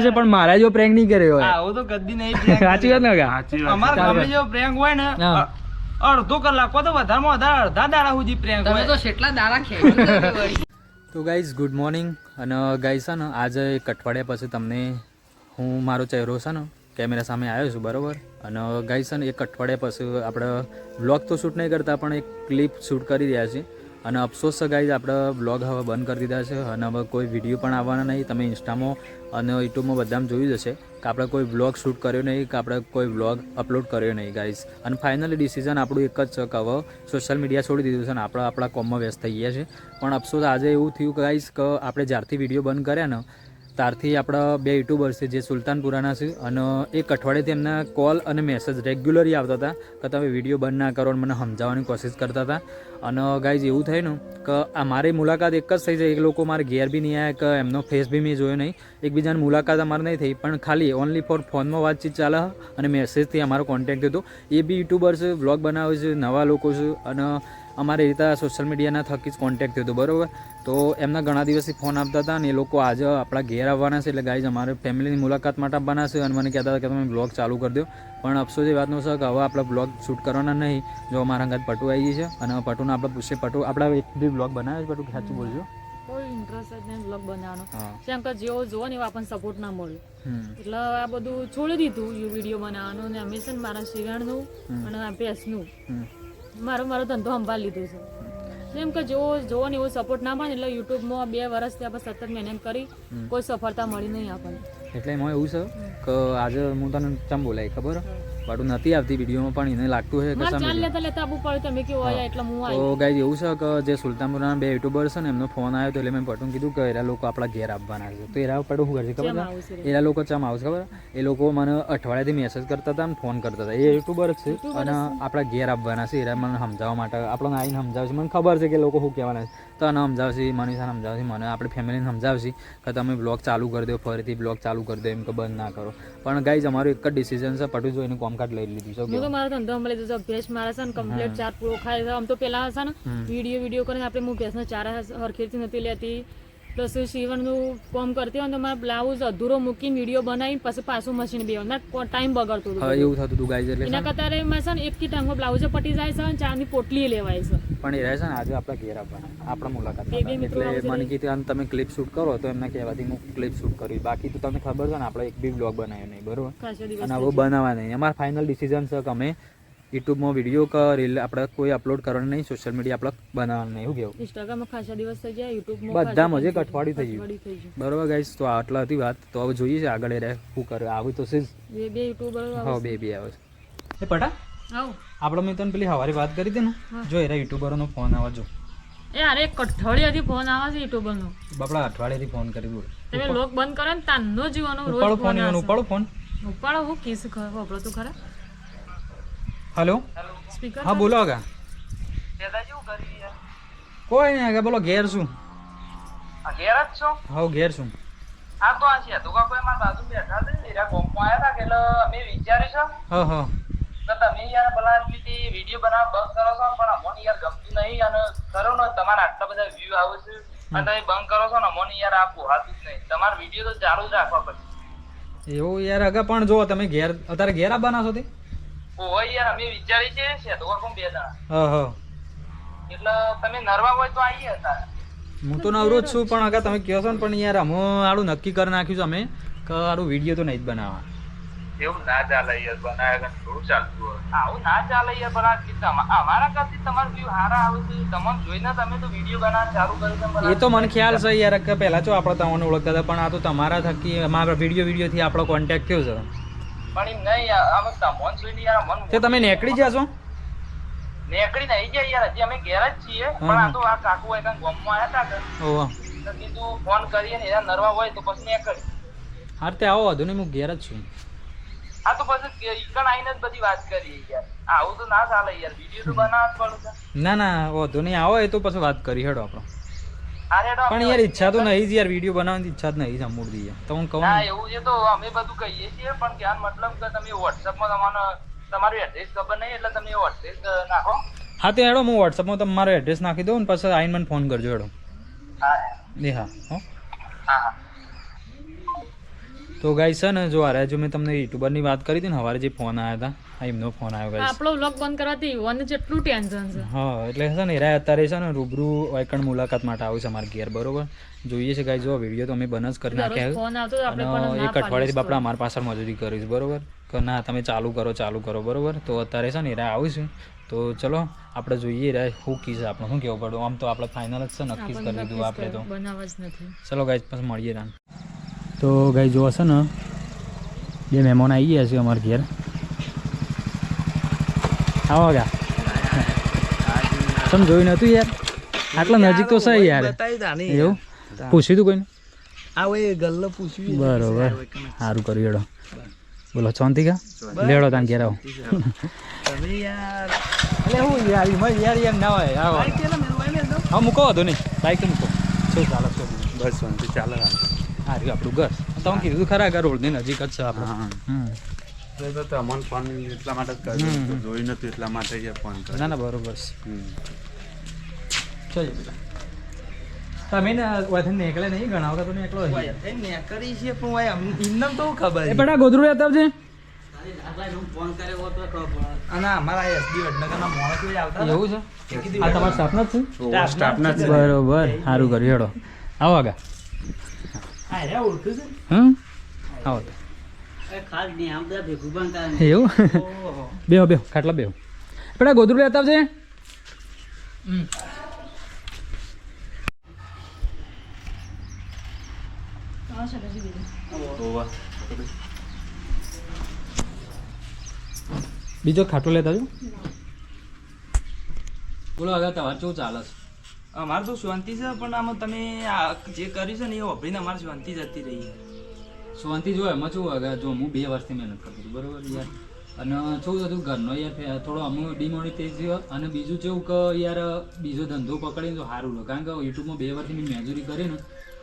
હશે પણ મારા જો પ્રેન્ક નહીં કર્યો હોય. આવો તો કદી નહીં. સાચી વાત ને કાકા? અમારા ગામમાં જેવો પ્રેન્ક હોય ને અડધો કલાક તો વધારેમાં વધારે અડધા દાડા સુધી પ્રેન્ક હોય. તો કેટલા દાડા ખેંચી. તો ગાઈઝ ગુડ મોર્નિંગ. અને ગાઈઝ છે ને આજે એક અઠવાડિયા પછી તમને હું મારો ચહેરો છે ને કેમેરા સામે આવ્યો છું બરાબર. અને ગાઈઝ છે ને એક અઠવાડિયા પછી આપણે વ્લોગ તો શૂટ નહીં કરતા પણ એક ક્લિપ શૂટ કરી રહ્યા છીએ. અને અફસોસ છે ગાઈઝ આપણે વ્લોગ હવે બંધ કરી દીધા છે અને હવે કોઈ વિડીયો પણ આવવાના નહીં. તમે ઇન્સ્ટામાં અને યુટ્યુબમાં બધામાં જોયું જ હશે કે આપણે કોઈ વ્લોગ શૂટ કર્યો નહીં કે આપણે કોઈ વ્લોગ અપલોડ કર્યો નહીં ગાઈઝ. અને ફાઇનલી ડિસિઝન આપણું એક જ છે કે હવે સોશિયલ મીડિયા છોડી દીધું છે ને આપણે આપણા કોમમાં વ્યસ્ત થઈ ગયા છે. પણ અફસોસ આજે એવું થયું ગાઈઝ કે આપણે જ્યારથી વિડીયો બંધ કર્યા ને ત્યારથી આપણા બે યુટ્યુબર્સ છે જે સુલતાનપુરાના છે અને એક અઠવાડિયાથી એમના કોલ અને મેસેજ રેગ્યુલરલી આવતા હતા કે તમે વિડીયો બંધ ના કરો અને મને સમજાવવાની કોશિશ કરતા હતા. અને ગાઈઝ એવું થયું ને કે આ મારી મુલાકાત એક જ થઈ જાય. એક લોકો મારે ઘેર બી નહીં આવ્યા કે એમનો ફેસ બી મેં જોયો નહીં. એકબીજાની મુલાકાત અમારે નહીં થઈ પણ ખાલી ઓનલી ફોર ફોનમાં વાતચીત ચાલે અને મેસેજથી અમારો કોન્ટેક્ટ હતો. એ બી યુટ્યુબર્સ વ્લોગ બનાવે છે, નવા લોકો છે અને અમારી રીતે સોશિયલ મીડિયાના થકી જ કોન્ટેક્ટ થયો હતો બરાબર. તો એમના ઘણા દિવસથી ફોન આપતા હતા અને એ લોકો આજે આપણા ઘેર આવવાના છે. એટલે ગાઈઝ અમારે ફેમિલીની મુલાકાત માટે આવવાના છે અને મને કહેતા હતા કે તમે બ્લોગ ચાલુ કરી દો. પણ અફસોસ એ વાતનો છે કે હવે આપણે બ્લોગ શૂટ કરવાના નહીં. જો અમારા અંગાત પટુ આવી ગઈ છે અને પટુને આપણે પૂછીએ પટુ આપણા એક બી બ્લોગ બનાવ્યો છે. પટુ સાચું બોલજો. કોઈ ઇન્ટરેસ્ટ જ નહીં બ્લોગ બનાવવાનો. કેમ કે જેવો જોવો ને એવો આપણને સપોર્ટ ના મળે એટલે આ બધું છોડી દીધું વિડીયો બનાવવાનું. અને અમે છે ને મારા શિયાળનું અને આ ભેંસનું મારો ધંધો સંભાળી લીધો છે. જેમ કે જેવો જોવો ને એવો સપોર્ટ ના મળે એટલે યુટ્યુબમાં 2 વર્ષથી આપણે સતત મહેનત કરી કોઈ સફળતા મળી નહીં આપણને. એટલે એમાં એવું છે કે આજે હું તને ચમ બોલાય ખબર પાટું નથી આવતી વિડીયોમાં પણ એને લાગતું છે કે ચાલ લેતા લેતા આપવું પડે તમે કેવું હોય એટલે હું આવી. તો ગાઈઝ એવું છે કે જે સુલતાનપુરાના બે યુટ્યુબર છે ને એમનો ફોન આવ્યો તો એટલે મેં પટું કીધું કે એરા લોકો આપણા ઘેર આવવાના છે. તો એરા પટું શું કરશે ખબર? એરા લોકો ચમ આવશે ખબર? એ લોકો મને અઠવાડિયાથી મેસેજ કરતા હતા અને ફોન કરતા હતા. એ યુટ્યુબર છે અને આપણા ઘેર આવવાના છે. એરા મને સમજાવવા માટે આપણને આવીને સમજાવશે. મને ખબર છે કે લોકો શું કહેવાના છે તો એને સમજાવશે, મનીષાને સમજાવશે, મને આપણી ફેમિલીને સમજાવશે કે તમે બ્લોગ ચાલુ કરી દો, ફરીથી બ્લોગ ચાલુ કરી દો એમ કે બંધ ના કરો. પણ ગાઈઝ અમારું એક જ ડિસિઝન છે પટુ જો એને કોમકાટ લઈ લીધું છે. હું તો મારો ધંધો સંભાળી દીધો. ભેંસ મારા છે ને કમ્પ્લીટ 4 પૂરો ખાય છે. આમ તો પેલા છે ને વિડીયો કરીને આપણે હું ભેંસનો ચારા હરખેથી નથી લેતી. પ્લસ સીવણનું કામ કરતી હોય તો મારા બ્લાઉઝ અધૂરો મૂકીને વિડીયો બનાવીને પછી પાછું મશીન બે ટાઈમ બગાડતો હતો. એવું થતું હતું ગાઈઝ. એટલે એના કરતા એમાં છે ને એક ટાઈમમાં બ્લાઉઝ પટી જાય છે અને ચાની પોટલી લેવાય છે. પણ એ રહે છે ને આજે આપણા ઘેર આવવાના આપણા મુલાકાત એટલે મને કીધું તમે ક્લિપ શૂટ કરો તો એમને કહેવાથી હું ક્લિપ શૂટ કર્યું. બાકી તો તમને ખબર છે ને આપણે એક બી બ્લોગ બનાવ્યો નહીં બરોબર અને હવે બનાવવા નહીં. અમારા ફાઇનલ ડિસિઝન છે કે અમે યુટ્યુબમાં વિડીયો કે રીલ આપણે કોઈ અપલોડ કરવાનું નહીં. સોશિયલ મીડિયા આપણે બનાવવાનું નહીં. એવું કેવું? ઇન્સ્ટાગ્રામમાં ખાસા દિવસ થઈ ગયા, યુટ્યુબમાં બધામાં એક અઠવાડિયું થઈ ગયું બરોબર ગાઈસ. તો આટલા હતી વાત. તો હવે જોઈએ છે આગળ એ શું કરે. આવું તો છે જ બે યુટ્યુબર. હા બે આવે છે. એ પટા આપણે મેં તને પેલી હવારે વાત કરી હતી ને જો એરા યુટ્યુબરોનો ફોન આવે જો. એ અરે એક અઠવાડિયાથી ફોન આવે છે યુટ્યુબરનો. બાપડા અઠવાડિયાથી ફોન કરી બોલ. તમે લોક બંધ કરો ને તાનનો જીવાનો રોજ ફોન આવે. ઉપાડો ફોન. ઉપાડો હું કીસ ખબર તો ખરા. Hello speaker. હા બોલો આગા. દાદાજી શું કરી યાર? કોઈ નહીં આગા બોલો. ઘેર છું. આ ઘેર જ છો? હા ઘેર છું. આ તો આ છે તો કોઈ મારા બાજુ બેઠા છે એરા કોમમાં આવ્યા હતા એટલે અમે વિચાર્યું છે. હા હા તો તમે યાર ભલા આટલી વિડીયો બનાવવા બંધ કરો છો પણ અમોને યાર ગમતું નહીં અને કરો ને તમારા આટલા બધા વ્યૂ આવે છે અને તમે બંધ કરો છો ને અમોને યાર આપવું હાથું જ નહીં. તમારો વિડીયો તો ચાલુ જ રાખવા પડશે. એવું યાર આગા પણ જો તમે ઘેર અત્યારે ઘેર આવવાના છો તે હોય યાર અમે વિચારી છે તો કોમ બે જણા. હા હા એટલે તમે નરવા હોય તો આવીએ હતા. હું તો નવરો જ છું પણ આગા તમે કહો છો ને પણ યાર અમે આડું નક્કી કરી નાખ્યું છે અમે કે આડું વિડીયો તો નહીં જ બનાવવા. એવું ના ચાલે યાર. બનાવ્યા થોડું ચાલતું હોય. આવું ના ચાલે યાર. પણ અમારા કરતી તમારું વ્યૂ સારા આવે છે. તમને જોઈને તમે તો વિડીયો બનાવવા ચાલુ કર્યું છે. એ તો મને ખ્યાલ છે યાર કે પહેલા તો આપણે તમને ઓળખતા હતા પણ આ તો તમારા થકી અમારા વિડીયોથી આપણો કોન્ટેક્ટ થયો છે. પણ એમ નહીં આમ તમને જોઈને યાર મન તે તમે નેકળી ગયા છો? નેકળી નહીં ગયા યાર. હજી અમે ઘેર જ છીએ પણ આ તો આ કાકુ એક ગામમાં આવ્યા હતા ઓહો તો કીધું ફોન કરીએ ને એના નરવા હોય તો પછી નેકળી. હા તે આવો વધુ નહીં હું ઘેર જ છું. હા તો પછી ઈકણ આવીને જ બધી વાત કરીએ યાર. આવું તો ના ચાલે યાર. વિડીયો તો બનાવવા જ પડે. ના ના વધુ નહીં આવો એ તો પછી વાત કરી હેડો આપણો. પણ યાર ઈચ્છા તો નહીં જ યાર. વિડીયો બનાવવાની ઈચ્છા જ નહીં સાંભળતી યાર. તો હું કહું ના એવું છે તો અમે બધું કહીએ છીએ પણ ક્યાં મતલબ કે તમે વોટ્સઅપમાં તમારું એડ્રેસ ખબર નહીં એટલે તમે એડ્રેસ નાખો. હા તો હેડો હું વોટ્સઅપમાં તમારો એડ્રેસ નાખી દઉં ને પછી આવીને મને ફોન કરજો હેડો. હા એ હા હા હા તો ગાઈસ છે ને જો અરે જો મેં તમને યુટ્યુબરની વાત કરી હતી ને સવારે જે ફોન આવ્યા હતા આ એમનો ફોન આવ્યો ગાઈસ. આપણો વ્લોગ બંધ કરવાથી યુવાનને જેટલું ટેન્શન છે. હા એટલે છે ને એરા અત્યારે છે ને રૂબરૂ વાયકણ મુલાકાત માટે આવ્યું છે અમારા ઘેર બરોબર. જોઈએ છે ગાઈસ જો વિડીયો તો અમે બન જ કરી નાખ્યા ફોન આવતો તો આપણે અને પણ એક અઠવાડિયાથી બાપડા અમારા પાછળ મજૂરી કરીશ બરોબર કે ના તમે ચાલુ કરો બરોબર. તો અત્યારે છે ને એરા આવીશું તો ચલો આપણે જોઈએ રે શું કી છે આપણે શું કેવું પડ્યું આમ તો આપણે ફાઇનલ જ છે નક્કી જ કરી દીધું આપણે તો. બનાવવા જ નથી. ચલો ગાઈસ પછી મળીએ રાન. તો ગાઈસ જો હશે ને બે મહેમાન આવી ગયા છે અમારા ઘેર. આવો ગા તમે જોયું નતું યાર આટલા નજીક તો છે યાર એવું પૂછ્યું તું કોઈને બરોબર સારું કર્યું હેડો બોલો શાંતિ કા લેડો તાન ઘેર આવો હા મૂકો હતો નહીં બાઈક મૂકો શું ચાલે શું બસ શાંતિ ચાલે હા રહ્યું આપણું ઘર તમે કીધું ખરા ઘર રોડની નજીક જ છે આપણે. તમને ફોન એટલા માટે જ કર્યો જોઈ નતું એટલા માટે ફોન કર્યો. ના ના બરોબર છે ચલો તમે ને વાથે નીકળે નહીં ઘણા વખત તો નીકળો કરી છે પણ એમને તો ખબર એ પડા ગોદરું લેતા આવજે અને અમારા એસબી વડનગરના માણસો આવતા એવું છે આ તમારા સ્ટાફના જ છે સ્ટાફના જ બરોબર સારું કર્યું હેડો આવો આગા હા ઓળખું છે આવો તો એવું બેહો બેહો ખાટલા બેહો પેલા ગોદરું લેતા આવજે બીજો ખાટલો લેતા આવજો બોલો આગળ તમારે કેવું ચાલે છે અમારે તો શાંતિ છે પણ આમાં તમે આ જે કર્યું છે ને એ વાપરીને અમારે શાંતિ જતી રહી છે. શાંતિ જો એમાં શું આગળ જો હું 2 વર્ષથી મહેનત કરતો હતો બરોબર યાર અને શું હતું ઘરનો યાર થોડો અમુક ડિમોનિટાઈઝ થયો અને બીજું કેવું કે યાર બીજો ધંધો પકડીને તો સારું લો કારણ કે યુટ્યુબમાં 2 વર્ષથી મેં મજૂરી કરી ને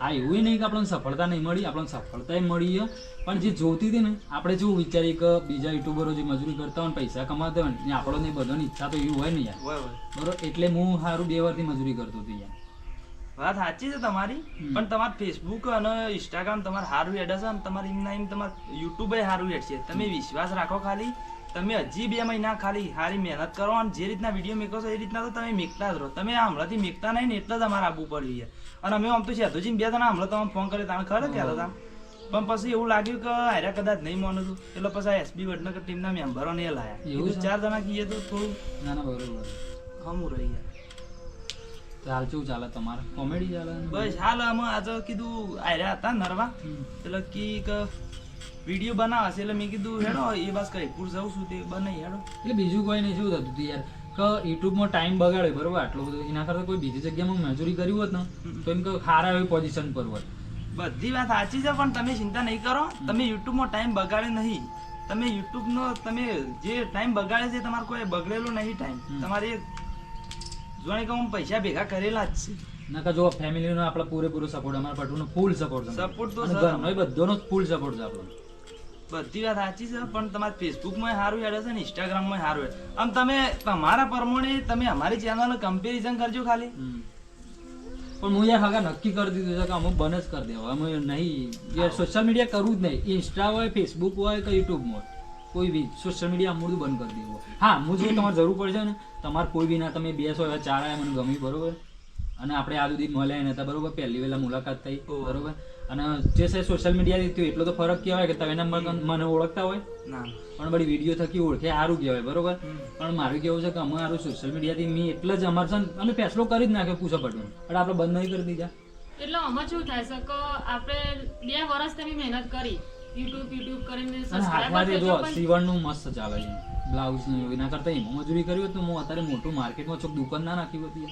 આ એવું નહીં કે આપણને સફળતા નહીં મળી આપણને સફળતા મળી પણ જે જોતી હતી ને આપણે જેવું વિચારીએ કે બીજા યુટ્યુબરો જે મજૂરી કરતા હોય ને પૈસા કમાતા હોય ને આપણને બધાની ઈચ્છા તો એવી હોય ને યાર બરોબર એટલે હું સારું 2 વર્ષથી મજૂરી કરતો હતો યાર. વાત સાચી છે તમારી પણ તમારે ફેસબુક અને ઇન્સ્ટાગ્રામ તમારે સારું હેડ છે અને તમારે એમના એમ તમારે યુટ્યુબ સારું હેડ છે. તમે વિશ્વાસ રાખો ખાલી તમે હજી 2 મહિના ખાલી સારી મહેનત કરો અને જે રીતના વિડીયો મેકો છો એ રીતના તો તમે મેકતા જ રહો. તમે હમણાંથી મેકતા નહીં ને એટલે જ અમારે આવવું પડ્યું છે. અને અમે આમ તો સેતુજી 2 જણા હમણાં તમે ફોન કર્યો તમે ખરે કહેતા હતા પણ પછી એવું લાગ્યું કે હાર્યા કદાચ નહીં માનું હતું એટલે પછી એસબી વડનગર ટીમના મેમ્બરોને એ લાયા એવું 4 જણા કહીએ તો થોડું ના ના બરોબર હમું રહી ગયા. હાલ કેવું ચાલે તમારે કોમેડી ચાલે બસ હાલ અમે આજે કીધું આર્યા હતા નરવા એટલે કે વિડીયો બનાવે છે એટલે મેં કીધું હેડો એ બસ કઈ પૂર જવું છું તે બનાવી હેડો એટલે બીજું કોઈ નહીં શું થતું હતું યાર કે યુટ્યુબમાં ટાઈમ બગાડ્યો બરોબર આટલો બધો એના કરતાં કોઈ બીજી જગ્યામાં મજૂરી કરી હોત ને તો એમ કે સારા એવી પોઝિશન પર હોત. બધી વાત સાચી છે પણ તમે ચિંતા નહીં કરો તમે યુટ્યુબમાં ટાઈમ બગાડે નહીં. તમે યુટ્યુબનો તમે જે ટાઈમ બગાડે છે તમારે કોઈ બગડેલો નહીં ટાઈમ તમારે જોણે કે હું પૈસા ભેગા કરેલા જ છે. નકા જો ફેમિલીનો આપણો પૂરેપૂરો સપોર્ટ અમારા પટુનો ફૂલ સપોર્ટ છે સપોર્ટ તો ઘરનો બધાનો ફૂલ સપોર્ટ છે આપણો. બધી વાત સાચી છે પણ તમારે ફેસબુકમાં સારું હેડે છે ને ઇન્સ્ટાગ્રામમાં સારું હેડે આમ તમે તમારા પ્રમાણે તમે અમારી ચેનલ કમ્પેરિઝન કરજો ખાલી. પણ હું યાર હગા નક્કી કરી દીધું છે કે અમુક બંધ જ કરી દેવા અમે નહીં યાર સોશિયલ મીડિયા કરવું જ નહીં. ઇન્સ્ટા હોય ફેસબુક હોય કે યુટ્યુબમાં કોઈ બી સોશિયલ મીડિયા અમૂર્તું બંધ કરી દેવું. હા હું જો તમારે જરૂર પડશે ને તમારે કોઈ બી ના તમે 200 એવા 4 આવ્યા મને ગમ્યું બરોબર અને આપણે આ સુધી મળ્યા નતા બરોબર પહેલી વહેલા મુલાકાત થઈ બરોબર અને જે છે સોશિયલ મીડિયા થયું એટલો તો ફરક કહેવાય કે તમે મને ઓળખતા હોય ના પણ બધી વિડીયો થકી ઓળખે સારું કહેવાય બરોબર પણ મારું કેવું છે કે અમે સારું સોશિયલ મીડિયાથી મેં એટલે જ અમારે છે અને ફેસલો કરી જ નાખ્યો પૂછો પટવું પણ આપણે બંધ નહીં કરી દીધા. એટલે આમાં શું થાય છે કે આપણે 2 વર્ષ તમે મહેનત કરી યુટ્યુબ કરીને હાથમાંથી જો સીવણનું મસ્ત ચાલે છે બ્લાઉઝ ને એના કરતા એમાં મજૂરી કરી હોત તો હું અત્યારે મોટું માર્કેટમાં ચોક દુકાન ના નાખી હતી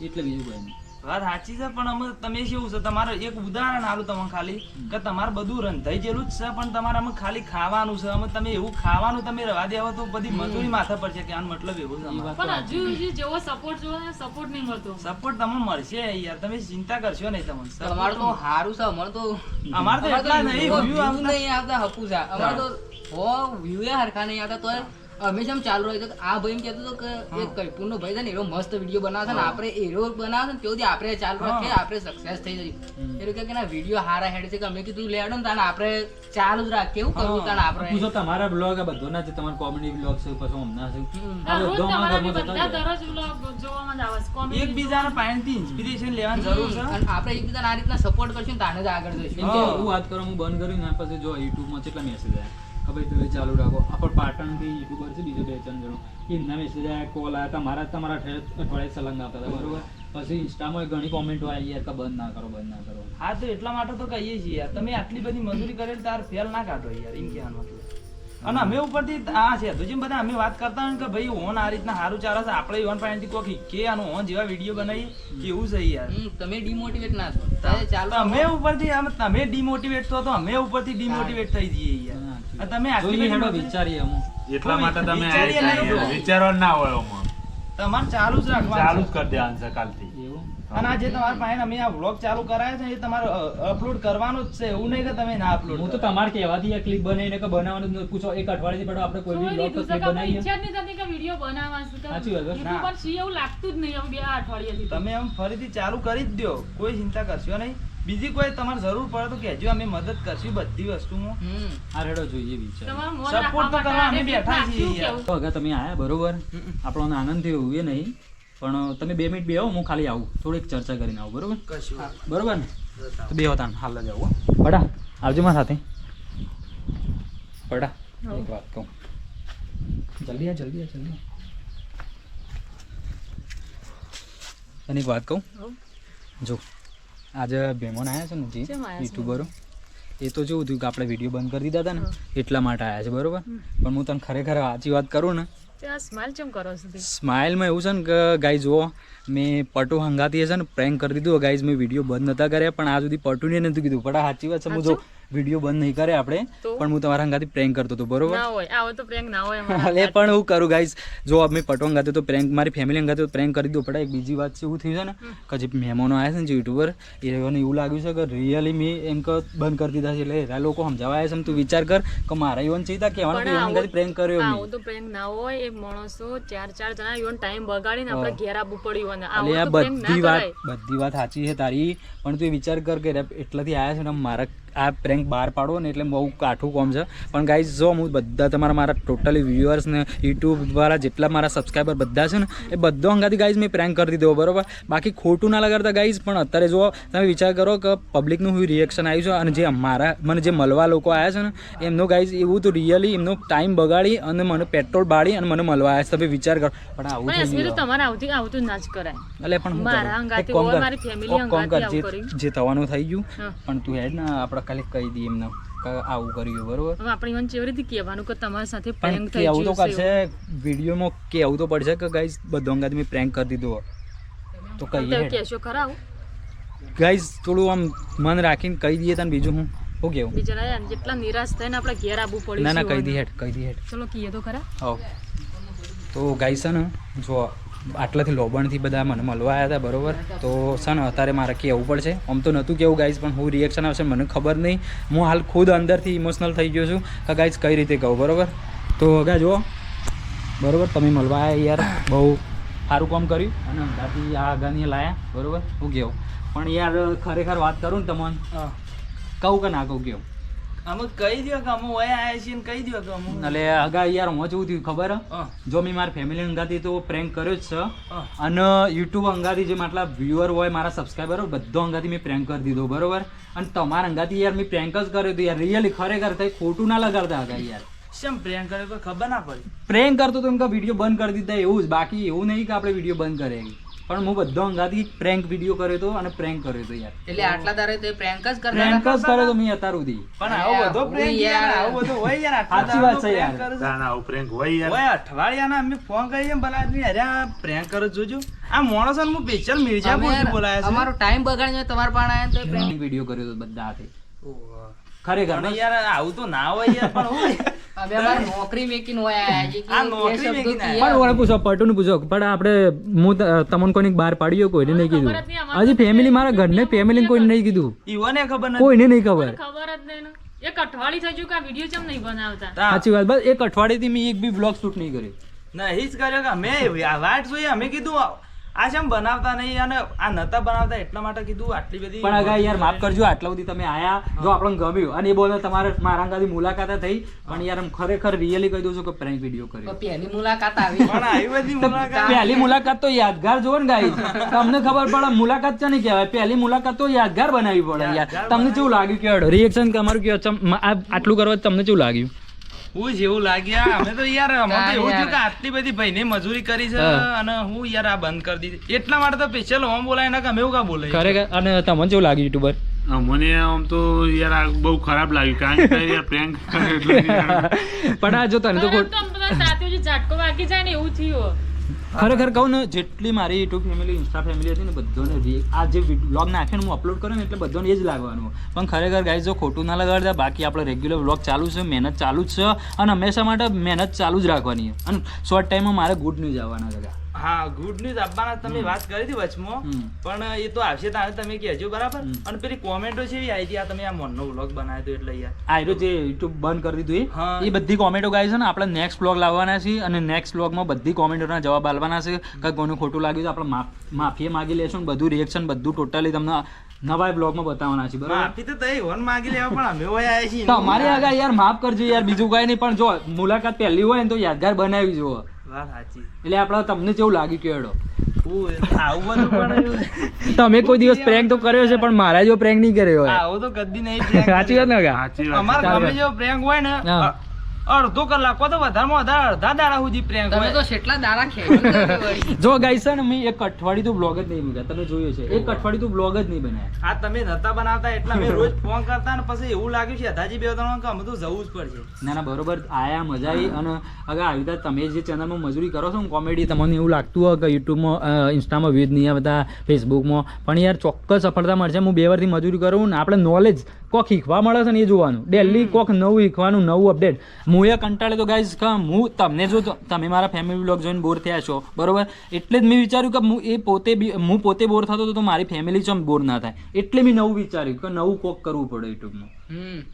એટલે બીજું કઈ નહીં. વાત સાચી છે પણ અમે તમે કેવું છે તમારે એક ઉદાહરણ આલું તમે ખાલી કે તમારે બધું રંધાઈ ગયેલું જ છે પણ તમારે અમે ખાલી ખાવાનું છે અમે તમે એવું ખાવાનું તમે રવા દેવો તો બધી મજૂરી માથે પડશે કે આનો મતલબ એવું છે અમારે. પણ હજુ જેવો સપોર્ટ જોવો ને સપોર્ટ નહીં મળતો. સપોર્ટ તમને મળશે યાર તમે ચિંતા કરશો નહીં તમને. અમારે તો સારું છે અમારે તો એટલા નહીં view આવતા નહીં આવતા હપુ છે અમારે તો વ્યૂ હરખા નહીં આવતા તો હંમેશા આમ ચાલુ રહ્યું હતું કે આ ભાઈ એમ કહેતો હતો કે એક કૈપુરનો ભાઈ છે ને એનો મસ્ત વિડીયો બનાવે છે ને આપણે એરો બનાવે છે ને તેઓથી આપણે ચાલુ રાખીએ આપણે સક્સેસ થઈ જઈએ એ કે ના વિડીયો હારા હેડ છે કે અમે કીધું લેડો ને તાને આપણે ચાલુ જ રાખીએ એવું કરવું તાને આપણે પૂછો તમારા બ્લોગ આ બધો ના છે, તમારા કોમેડી બ્લોગ છે પછી હમણાં છે આ રોજ બધો અમારા તમારા ઘરમાં બધા જતા હોય. દરરોજ vlog જોવામાં જ આવે છે. Comedy એકબીજાના પાસેથી ઇન્સ્પિરેશન લેવાની જરૂર છે. અને આપણે એકબીજાને આ રીતના સપોર્ટ કરશું ને તાને જ આગળ જઈશું એમ કે હું વાત કરો હું બંધ કર્યું ને પછી જો યુટ્યુબમાં કેટલા મેસેજ આવ્યા કે ભાઈ તમે ચાલુ રાખો. આપણે પાટણથી યુટ્યુબર છે બીજો 2-3 જણો એમના મેસેજ આવ્યા, કોલ આવ્યા, તમારા અઠવાડિયે સલંગ આવતા હતા બરોબર. પછી ઇન્સ્ટામાં ઘણી કોમેન્ટો આવી યાર કે બંધ ના કરો બંધ ના કરો. હા તો એટલા માટે તો કહીએ છીએ યાર, તમે આટલી બધી મજૂરી કરેલી તાર ફેલ ના કાઢો યાર, એમ કહેવાનો મતલબ. અને અમે ઉપરથી આ છે તો જેમ બધા અમે વાત કરતા હોય ને કે ભાઈ ઓન આ રીતના સારું ચાલે છે, આપણે ઓન પાસેથી કોક કે આનું ઓન જેવા વિડીયો બનાવી કેવું છે યાર. તમે ડિમોટિવેટ ના થો તારે ચાલુ તમે ઉપરથી તમે ડિમોટિવેટ થો તો અમે ઉપરથી ડિમોટિવેટ થઈ જઈએ યાર. અને તમે આટલી જોઈએ બધી હેડો મજૂરી- વિચારીએ હું એટલા માટે તમે વિચારીએ નહીં. વિચારવા ના હોય આમાં. તમારે ચાલુ જ ચાલુ રાખવાનું જ કરી દેવાનું છે કાલથી. એવું અને આ જે તમારા પાસે અમે આ વ્લોગ ચાલુ કરાયા છે એ તમારે અપલોડ કરવાનો જ છે, એવું નહીં કે તમે ના અપલોડ હું તો તમારે કહેવાથી એક ક્લિપ બનાવીને કે બનાવવાનું જ નથી. પૂછો એક અઠવાડિયાથી પડો આપણે કોઈ બી જોઈ બ્લોગ લીધું છે ક્લિપ કે આપણે બનાવીએ ઈચ્છા જ નહીં થતી કે વિડીયો બનાવવા છે કે સાચી વાત છે. YouTube પર છીએ એવું લાગતું જ નહીં હવે 2 અઠવાડિયાથી તો. તમે એમ ફરીથી ચાલુ કરી જ દો, કોઈ ચિંતા કરશો નહીં. બીજી કોઈ તમારે જરૂર પડે તો કહેજો, અમે મદદ કરશું બધી વસ્તુમાં. આ રેડો જોઈએ વિચાર. તમારું મોન Support તો રાખવા કરવા અમે માટે બેઠા છીએ શું યાર. કહેવું? તો અગર તમે આયા બરોબર આપણો આનંદ થયો એવું એ નહીં, પણ તમે 2 મિનિટ બેહો, હું ખાલી આવું થોડીક ચર્ચા કરીને આવું બરોબર બરોબર ને? તો બે હોતા હાલ જ આવું હો. પડા આવજો મારા સાથે. પડા એક વાત કહું, જલ્દી આ જલ્દી આ જલ્દી. તને એક વાત કહું, જો આજે મહેમાન આવ્યા છે ને જે કેમ આયા છે? યુટ્યુબરો, એ તો જેવું થયું કે આપણે વિડીયો બંધ કરી દીધા હતા ને એટલા માટે આવ્યા છે બરોબર. પણ હું તને ખરેખર સાચી વાત કરું ને, તે આ સ્માઈલ કેમ કરો છો તે? સ્માઇલમાં એવું છે ને કે ગાઈ જુઓ મેં પટુ હંગાતી છે ને પ્રેન્ક કરી દીધું ગાઈઝ. મેં વિડીયો બંધ નતા કર્યા પણ આ સુધી પટુને નથી કીધું. પણ આ સાચી વાત છે, હું જો વિડીયો બંધ નહીં કરે આપણે તો? પણ હું તમારા હંગાથી પ્રેન્ક કરતો હતો બરોબર. ના હોય આવો તો પ્રેન્ક ના હોય અમારા એટલે પણ હું કરું ગાઈઝ, જો મેં પટુ હંગાતે તો પ્રેન્ક મારી ફેમિલી હંગાતે તો પ્રેન્ક કરી દીધો. પણ એક બીજી વાત છે એવું થયું છે ને કે જે મહેમાનો આવ્યા છે ને જે યુટ્યુબર એને એવું લાગ્યું છે કે રિયલી મેં એમ કે બંધ કરી દીધા છે. એટલે એરા લોકો સમજાવવા આવ્યા છે ને તું વિચાર કર કે મારા ઈવન ચીતા કહેવાનું કે ઈવન હંગાથી પ્રેન્ક કર્યો મેં. આવું તો પ્રેન્ક ના હોય. એ માણસો 4 જણા ઈવન ટાઈમ બગાડીને આપણે ઘેર આવવું પડ્યું અને એટલે આ આવું તો પ્રેન્ક ના બધી વાત સાચી છે તારી, પણ તું એ વિચાર કર કે એટલાથી આવ્યા છે ને મારા આ પ્રેન્ક બહાર પાડવો ને એટલે બહુ કાઠું કામ છે. પણ ગાઈઝ જો હું બધા મારા ટોટલી વ્યુઅર્સ ને યુટ્યુબ વાળા જેટલા મારા સબસ્ક્રાઈબર બધા છે ને એ બધો અંગાથી ગાઈઝ મેં પ્રેન્ક કરી દીધો બરોબર. બાકી ખોટું ના લગાડતા ગાઈઝ. પણ અત્યારે જો તમે વિચાર કરો કે પબ્લિકનું શું રિએક્શન આવ્યું છે અને જે મને જે મળવા લોકો આવ્યા છે ને એમનો ગાઈઝ એવું તો રિયલી એમનો ટાઈમ બગાડી અને મને પેટ્રોલ બાળી અને મને મળવા આવ્યા છે. તમે વિચાર કરો પણ આવું પણ થઈ એસવી તો ગયું. તમારે આવતું ના જ કરાય. એટલે પણ હું મારા કરું? હંગાથી એક કામ હોય, કર, મારી family એક કામ કર, હંગાથી આવું કર્યું. જે થવાનું થઈ ગયું હા. પણ તું હેડ ને આપણે ખાલી કહી દઈએ એમને કે આવું કર્યું બરોબર. હવે આપણે ઈવન કેવી રીતે કહેવાનું કે તમારી સાથે પણ પ્રેન્ક થઈ કેવું તો ગયું છે કરશે વિડીયોમાં, કેવું તો પડશે કે ગાઈઝ બધો અંગાથી મેં પ્રેન્ક કરી દીધો તો તો કહીએ કહેશો ખરા આવું? ગાઈઝ થોડું આમ મન રાખીને કહી દઈએ તને બીજું હું શું કેવું. બિચારા યાર જેટલા નિરાશ થઈને આપણે ઘેર આવવું પડ્યું ના ના છે કહી દી અને- હેડ કહી દી હેડ. ચલો કહીએ તો ખરા. હા તો ગાઈઝ છે ને જો આટલાથી લોબણથી બધા મને મળવા આવ્યા હતા બરોબર. તો છે ને અત્યારે મારે કહેવું પડશે. આમ તો નહોતું કેવું ગાઈઝ પણ હું રિએક્શન આવશે મને ખબર નહીં. હું હાલ ખુદ અંદરથી ઇમોશનલ થઈ ગયો છું કે ગાઈઝ કઈ રીતે કહું બરોબર. તો અગા જુઓ બરોબર તમે મળવા આવ્યા યાર બહુ સારું કામ કર્યું અને અંદાથી આ આગાની લાયા બરોબર. હું કેવું પણ યાર ખરેખર વાત કરું ને તમને કહું કે ના કહું કેવું. અમે કહી દો કે અમે વયા આવ્યા છીએ ને કહી દો કે અમે એટલે અગા યાર હું જેવું થયું ખબર હે? હા. જો મેં મારા ફેમિલી અંગાથી તો પ્રેન્ક કર્યો જ છે હા. અને યુટ્યુબ અંગાથી જે માટલા વ્યુઅર હોય મારા સબસ્ક્રાઈબર હોય બધો અંગાથી મેં પ્રેન્ક કરી દીધો બરોબર. અને તમારા અંગાથી યાર મેં પ્રેન્ક જ કર્યો હતો યાર રિયલી ખરેખર થઈ ખોટું ના લગાડતા હતા યાર. શેમ પ્રેન્ક કર્યો કોઈ ખબર ના પડી. પ્રેન્ક કરતો તો એમ કે વિડીયો બંધ કરી દીધા એવું જ. બાકી એવું નહીં કે આપણે વિડીયો બંધ કરે પણ હું બધો અંગાથી પ્રેન્ક વિડીયો કર્યો હતો અને પ્રેન્ક કર્યો હતો યાર. એટલે આટલા દારે તો પ્રેન્ક જ કરતા પ્રેન્ક હતા. જ કર્યો તો મેં અત્યાર સુધી. પણ આવો બધો પ્રેન્ક યાર, આવો બધો હોય યાર. આટલા સાચી વાત દાડા છે prank યાર. કરે છે. તાના આવું prank હોય યાર. ઓય અઠવાડિયાના અમે ફોન કરીએ ભલા આદમી અરે આ પ્રેન્ક કરો જોજો. આ માણસોને હું સ્પેશિયલ મિર્જાપુરથી બોલાયા છે. અમારો ટાઈમ બગાડીને તમારા પાસે આયા તો prank. વિડીયો કર્યો હતો બધા હાથે ખરેખર. પણ યાર આવું તો ના હોય યાર. પણ હોય અમે અમારી નોકરી મેકીને હોય આયા છે કે આ નોકરી એ શબ્દો મેકીને કીએ. પણ ઓને પૂછો પટુને પૂછો પણ આપણે હું તમને કોઈને બહાર પાડ્યો કોઈને નહીં કીધું. હજી ફેમિલી મારા ઘરને ફેમિલીને કોઈને નહીં કીધું. ઈવોને ખબર નથી. કોઈને નહીં ખબર. ખબર જ નહીં ને. એક અઠવાડિયું થઈ ગયું કે આ વિડીયો ચમ નહીં બનાવતા સાચી વાત, બસ એક અઠવાડિયેથી મેં એક બી બ્લોગ શૂટ નહીં કર્યો. નહીં જ કર્યો કે અમે વાટ જોઈએ, અમે કીધું આ જેમ બનાવતા નહીં અને આ નતા બનાવતા એટલા માટે કીધું આટલી બધી. પણ આગા યાર માફ કરજો, આટલા સુધી તમે આયા, જો આપણને ગમ્યું અને એ બોલે તમારે મારા અંગાથી મુલાકાત થઈ, પણ યાર આમ ખરેખર રિયલી કહી દઉં છું કે પ્રેન્ક વિડીયો કર્યો. પહેલી મુલાકાત આવી પણ આવી બધી મુલાકાત પહેલી મુલાકાત તો યાદગાર જોવો ને ગાઈસ, તમને ખબર પડે મુલાકાત છે ને કહેવાય, પહેલી મુલાકાત તો યાદગાર બનાવવી પડે યાર. તમને કેવું લાગ્યું કે રિએક્શન તમારું કેવું આટલું કરવા તમને કેવું લાગ્યું? હું જેવું લાગ્યા અમે તો યાર અમે તો એવું થયું કે આટલી બધી ભાઈને મજૂરી કરી છે અને હું યાર આ બંધ કરી દીધી એટલા માટે તો સ્પેશિયલ હોમ બોલાય ના કે અમે એવું કા બોલાય. ખરેખર. અને તમને કેવું લાગ્યું યુટ્યુબર? મને આમ તો યાર આ બહુ ખરાબ લાગ્યું કારણ કે યાર prank એટલે પણ આ જો તને તો આમ તો આમ બધા સાથે જે ઝાટકો વાગી જાય ને એવું થયું. ખરેખર કહું ને, જેટલી મારી યુટ્યુબ ફેમિલી, ઇન્સ્ટા ફેમિલી હતી ને બધાને આ જે વ્લોગ નાખે ને હું અપલોડ કરું ને એટલે બધાને એ જ લાગવાનું. પણ ખરેખર ગાઈઝ જો ખોટું ના લગાડતા, બાકી આપણે રેગ્યુલર વ્લોગ ચાલુ છે, મહેનત ચાલુ જ છે અને હંમેશા માટે મહેનત ચાલુ જ રાખવાની છે. અને શોર્ટ ટાઈમમાં મારે ગુડ ન્યૂઝ આવવાના હતા. હા ગુડ ન્યૂઝ આપવાના તમે વાત કરી હતી વચમાં, પણ એ તો આવશે તારે તમે કહેજો બરાબર. અને પેલી કોમેન્ટો છે એવી આવી હતી આ તમે આ મોનનો વ્લોગ બનાવ્યો હતો એટલે યાર આ જે યુટ્યુબ બંધ કરી દીધું હા. એ બધી કોમેન્ટો ગાઈ છે ને આપણે નેક્સ્ટ વ્લોગ લાવવાના છે અને નેક્સ્ટ વ્લોગમાં બધી કોમેન્ટોના જવાબ આપવાના છે. કે કોનું ખોટું લાગ્યું તો આપણે માફી માગી લેશું ને બધું રિએક્શન બધું ટોટલી તમને નવા બ્લોગમાં બતાવવાના છે. બરાબર, માફી તો તઈ વન માગી લેવા પણ અમે હોય આવ્યા છીએ તમારી આગળ યાર માફ કરજો યાર, બીજું કઈ નહીં. પણ જો મુલાકાત પહેલી હોય ને તો યાદગાર બનાવી જુઓ. વાત સાચી. એટલે આપણે તમને કેવું લાગ્યું કેડો? આવું બધું પણ તમે કોઈ દિવસ પ્રેન્ક તો કર્યો છે પણ મારા જો પ્રેન્ક નહીં કર્યો હોય. આવું તો કદી નહીં prank સાચી વાત ને કાકા? સાચી વાત અમારા ગામે જેવો prank હોય ને હા. અડધો કલાક તો વધારેમાં વધારે અડધા દાડા સુધી prank તમે હોય. તો કેટલા દાડા ખેંચી જો ગાઈસ છે ને મેં એક અઠવાડિયું તો બ્લોગ જ નહીં મૂક્યા, તમે જોયું છે એક અઠવાડિયું તો બ્લોગ જ નહીં બનાવ્યા. આ તમે નતા બનાવતા એટલે અમે રોજ ફોન કરતા ને પછી એવું લાગ્યું છે અધાજી બે ત્રણ કે અમે તો જવું જ પડશે. ના ના બરોબર આયા, મજા આવી. અને અગર આવી રીતે તમે જે ચેનલમાં મજૂરી કરો છો ને કોમેડી, તમને એવું લાગતું હોય કે યુટ્યુબમાં ઇન્સ્ટામાં વ્યૂઝ નહીં આવતા, ફેસબુકમાં, પણ યાર ચોક્કસ સફળતા મળશે. હું 2 વર્ષથી મજૂરી કરું ને આપણે નોલેજ કોક શીખવા મળે છે ને એ જોવાનું, ડેલી કોક નવું શીખવાનું, નવું અપડેટ. હું એ કંટાળે તો ગાઈઝ હું તમને જો તમે મારા ફેમિલી બ્લોગ જોઈને બોર થયા છો બરોબર, એટલે જ મેં વિચાર્યું કે હું પોતે બોર થતો હતો તો મારી ફેમિલી ચમ બોર ના થાય, એટલે મેં નવું વિચાર્યું કે નવું કોક કરવું પડે યુટ્યુબમાં.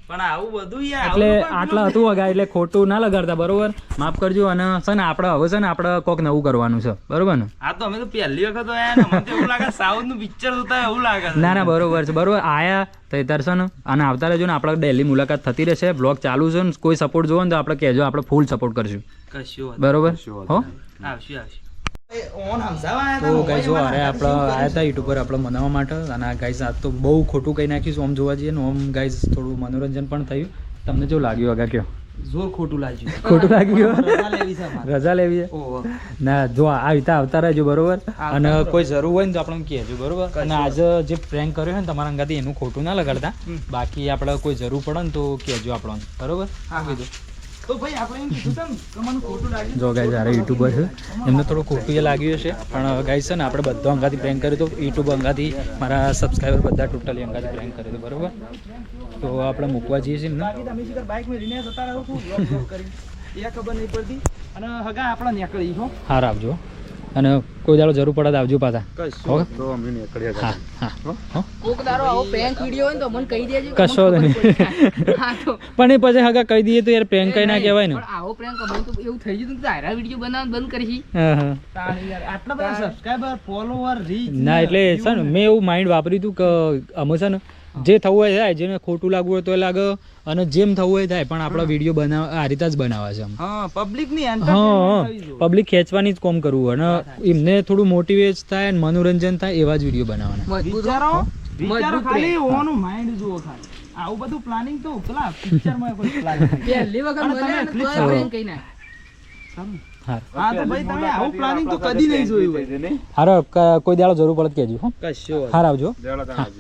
પણ આવું બધું યાર એટલે આટલા હતું વગા, એટલે ખોટું ના લગાડતા બરોબર, માફ કરજો. અને છે ને આપણે હવે છે ને આપણે કોક નવું કરવાનું છે બરોબર ને? આ તો અમે તો પહેલી વખત આયા ને મને તો એવું લાગે સાઉથ નું પિક્ચર જોતા એવું લાગે છે. ના ના બરોબર છે, બરોબર આયા તો તરશે ને. અને આવતા રહેજો ને, આપણે ડેલી મુલાકાત થતી રહેશે, બ્લોગ ચાલુ છે ને, કોઈ સપોર્ટ જોવો ને તો આપણે કહેજો, આપણે ફૂલ સપોર્ટ કરશું કશું વાંધો બરોબર. હો આવશું આવશું. ઓન સમજાવવા આયા તો તા ગાઈસ જો અરે આપણે આવ્યા હતા યુટ્યુબ પર આપણે મનાવવા માટે. અને આ ગાઈસ આજ તો બહુ ખોટું કહી નાખ્યું આમ જોવા જઈએ ને. આમ ગાઈસ થોડું મનોરંજન પણ થયું. તમને કેવું લાગ્યું આગળ કયો? જોર ખોટું લાગ્યું. ખોટું લાગ્યું? રજા લેવી છે અમારે. રજા લેવી છે? ઓહો. ના જો આવી રીતે આવતા રહેજો બરોબર. અને કોઈ જરૂર હોય ને તો આપણે કહેજો બરોબર. અને આજે જે પ્રેન્ક કર્યો છે ને તમારા અંગાથી એનું ખોટું ના લગાડતા, બાકી આપણે કોઈ જરૂર પડે ને તો કહેજો આપણને બરોબર. હા કીધું તો ભાઈ આપણે એમ કીધું તું ને કે મને ખોટું લાગ્યું. જો ગાઈઝ આરે યુટ્યુબર છે, એમને થોડું ખોટું એ લાગ્યું હશે, પણ ગાઈઝ છે ને આપણે બધા અંગાથી પ્રેન્ક કર્યું તો યુટ્યુબ અંગાથી મારા સબસ્ક્રાઈબર બધા ટોટલી અંગાથી પ્રેન્ક કર્યું હતું બરોબર. તો આપણે મૂકવા જઈએ છીએ એમને. બાકી તમે શીખર બાઇક માં રીને જતા રહો છો બ્લોગ કરી એ ખબર નહીં પડતી. અને હગા આપણે નીકળી હો. હાર આવજો અને કોઈ દાડો જરૂર પડે તો આવજો પાછા. કશું તો અમે નીકળ્યા હા હતા. હા કોક દારો આવો prank video હોય ને તો મને કહી દેજો. કશો નહીં. હા તો પણ એ પછી હગા કહી દઈએ તો યાર પ્રેન્ક કઈ ના કહેવાય ને. પણ આવો prank અમને તો એવું થઈ ગયું કે આયરા વિડીયો બનાવવાનું બંધ કરી. હા હા તાણી યાર આટલા બધા સબસ્ક્રાઇબર ફોલોવર રીચ ના એટલે છે ને મેં એવું માઇન્ડ વાપર્યું હતું કે અમે છે ને જે થવું હોય થાય, જેને ખોટું લાગવું હોય તો લાગે, અને જેમ થવું હોય થાય, પણ આપણા વિડીયો બનાવ આ રીતે જ બનાવવા છે. હા પબ્લિક ની હા પબ્લિક ખેંચવાની જ કોમ કરવું અને એમને થોડું મોટિવેટ થાય અને મનોરંજન થાય એવા જ વિડીયો બનાવવાના. મજબૂત વિચારો મજબૂત વિચારો ખાલી ઓનું માઇન્ડ જુઓ ખાલી. આવું બધું પ્લાનિંગ તો પેલા પિક્ચર માં કોઈ પ્લાનિંગ પહેલી વખત અને મળ્યા ને તમે તોય prank કહી નાખ. હા હા તો ભાઈ તમે આવું પ્લાનિંગ તો કદી નહીં જોયું હોય. હારો કોઈ દાડો જરૂર પડે તો કહેજો. હો કશો હાર આવજો.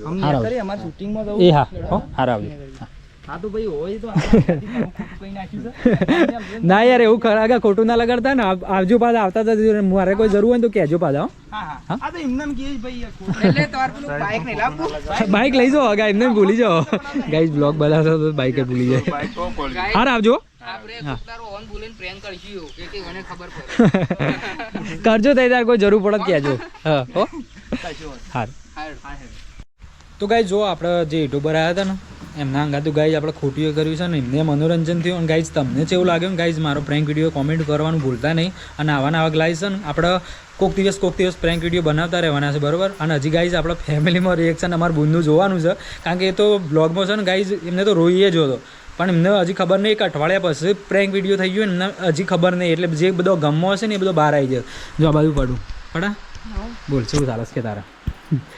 અમને હારો. કરી અમાર શૂટિંગ માં જવું. એ હા હો હાર આવજો. હા. હા તો ભાઈ હોય તો આપણે ખોટું કઈ નાખ્યું છે. ના યાર એવું ખરા ખોટું ના લગાડતા ને. આવજો પાછા, આવતા જજો. મારે કોઈ જરૂર હોય ને તો કહેજો પાછા. હા હા આ તો એમને એમ કહે છે ભાઈ યાર ખોટું. એટલે તમારે પેલું bike નહીં લાવવું. બાઇક લઈ જાઓ આગા, એમને ભૂલી જાઓ. ગાઈઝ બ્લોગ બનાવશો તો બાઇક જ ભૂલી જાય. બાઈક તો પડી. Guys, હાર આવજો. આપણે કોક દારો on બોલીને prank કરશું કે મને ખબર પડે. કરજો તઈ તાર કોઈ જરૂર પડે તો કહેજો. હા હો કશો હાર. હાર. તો ગાઈઝ જો આપણે જે યુટ્યુબર આવ્યા હતા ને એમના અંગાતું ગાઈઝ આપણે ખોટીઓ કર્યું છે ને એમને મનોરંજન થયું અને ગાઈઝ તમને કેવું લાગ્યું ગાઈઝ મારો પ્રેન્ક વિડીયો કોમેન્ટ કરવાનું ભૂલતા નહીં અને આવા ગાઈઝ છે ને આપણે કોઈક દિવસ પ્રેન્ક વિડીયો બનાવતા રહેવાના છે બરાબર અને હજી ગાઈઝ આપણા ફેમિલીમાં રિએક્શન અમારું બુનનું જોવાનું છે કારણ કે એ તો બ્લોગમાં છે ને ગાઈઝ એમને તો રોઈએ જ હતો પણ એમને હજી ખબર નહીં એક અઠવાડિયા પછી પ્રેન્ક વિડીયો થઈ ગયો એમને હજી ખબર નહીં એટલે જે બધો ગમો હશે ને એ બધો બહાર આવી જાય જો આ બાજુ પડા બોલ શું ચાલે કે તારા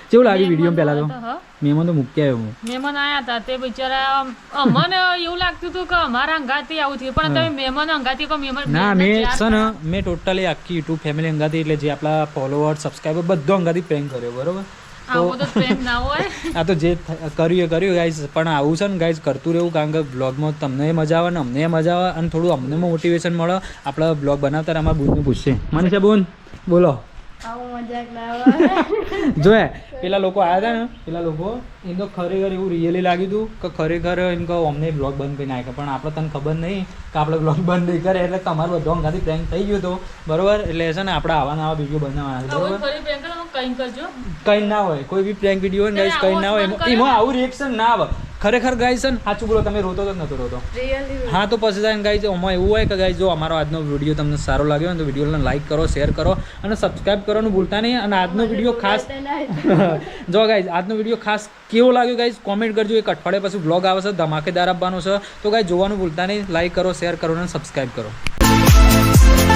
કેવું લાગ્યું વિડીયો પહેલા તો હા મહેમાન તો મૂકી આવ્યો હું મહેમાન આયા હતા તે બિચારા અમને એવું લાગતું હતું કે અમારા અંગાથી આવું થયું પણ તમે મહેમાન અંગાથી કો મહેમાન ના મેં છે ને મેં ટોટલી આખી યુટ્યુબ ફેમિલી અંગાથી એટલે જે આપણા ફોલોવર સબસ્ક્રાઈબર બધો અંગાથી પ્રેન્ક કર્યો બરોબર આવું તો પ્રેમ ના હોય આ તો જે કર્યું એ કર્યું ગાઈઝ પણ આવું છે ને ગાઈઝ કરતું રહેવું કારણ કે બ્લોગમાં તમને મજા આવે ને અમને મજા આવે અને થોડું અમને મોટિવેશન મળે આપણે બ્લોગ બનાવતા અમારા બુનને પૂછશે મનીષા બુન બોલો જોયા પેલા લોકો આવ્યા હતા ને પેલા લોકો એમ તો ખરેખર એવું રિયલી લાગ્યું હતું કે ખરેખર એમ કહો અમને બ્લોગ બંધ કરી નાખ્યા પણ આપણે તને ખબર નહીં કે આપણે બ્લોગ બંધ નહીં કરે એટલે તમારો બધો અંગાથી પ્રેન્ક થઈ ગયો હતો બરોબર એટલે છે ને આપણે આવા નવા વિડીયો બનાવવાના છે બરોબર ફરી પ્રેમ કરો કંઈ કરજો કંઈ ના હોય કોઈ બી પ્રેન્ક વિડીયો હોય ને કંઈ ના હોય એમાં આવું રિએક્શન ના આવે ખરેખર ગાઈસ છે ને સાચું બોલો તમે રોતો તો નતો રોતો હા તો પછી જાય ગાઈસ એમાં એવું હોય કે ગાઈસ જો અમારો આજનો વિડીયો તમને સારો લાગ્યો હોય તો વિડીયોને લાઈક કરો શેર કરો અને સબસ્ક્રાઇબ કરવાનું ભૂલતા નહીં અને આજનો વિડીયો ખાસ જો ગાઈસ આજનો વિડીયો ખાસ કેવો લાગ્યો ગાઈસ કોમેન્ટ કરજો એક અઠવાડિયા પછી બ્લોગ આવે છે ધમાકેદાર આપવાનો છે તો ગાઈસ જોવાનું ભૂલતા નહીં લાઈક કરો શેર કરો અને સબસ્ક્રાઇબ કરો